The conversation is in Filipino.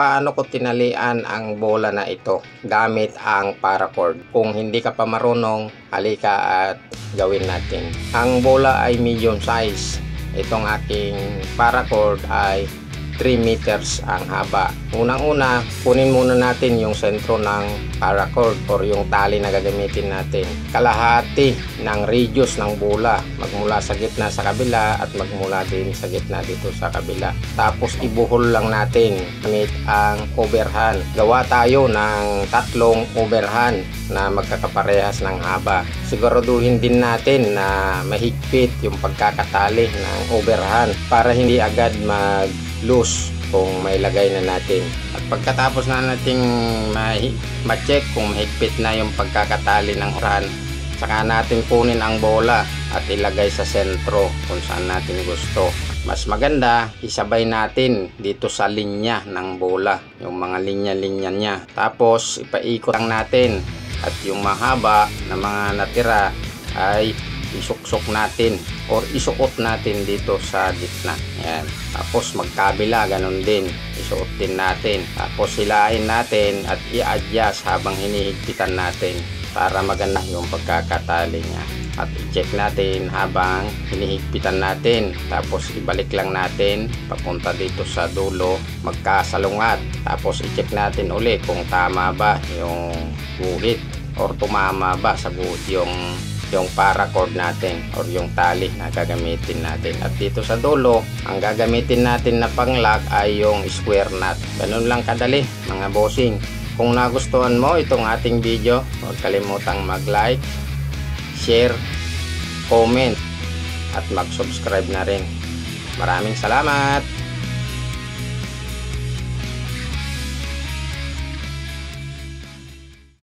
paano ko tinalian ang bola na ito gamit ang paracord. Kung hindi ka pa marunong, halika at gawin natin. Ang bola ay medium size. Itong aking paracord ay 3 meters ang haba. Unang-una, kunin muna natin yung sentro ng paracord or yung tali na gagamitin natin. Kalahati ng radius ng bola, magmula sa gitna sa kabila at magmula din sa gitna dito sa kabila. Tapos ibuhol lang natin gamit ang overhand. Gawa tayo ng 3 overhand na magkakaparehas ng haba. Siguraduhin din natin na mahigpit yung pagkakatali ng overhand para hindi agad loose kung may lagay na natin. At pagkatapos na nating ma-check kung mahigpit na yung pagkakatali ng overhand, saka natin kunin ang bola at ilagay sa sentro kung saan natin gusto. Mas maganda, isabay natin dito sa linya ng bola, yung mga linya-linya niya. Tapos ipaikot lang natin at yung mahaba na mga natira ay isuksok natin or isuot natin dito sa gitna. Ayan. Tapos magkabila, ganun din. Isuot din natin. Tapos hilain natin at i-adjust habang hinihigpitan natin para maganda yung pagkakatali niya. At i-check natin habang hinihigpitan natin. Tapos ibalik lang natin papunta dito sa dulo, magkasalungat. Tapos i-check natin uli kung tama ba yung guhit or tumama ba sa guhit yung paracord natin or yung tali na gagamitin natin. At dito sa dulo, ang gagamitin natin na pang-lock ay yung square nut. Ganun lang kadali mga bossing. Kung nagustuhan mo itong ating video, huwag kalimutang mag-like, share, comment at mag-subscribe na rin. Maraming salamat!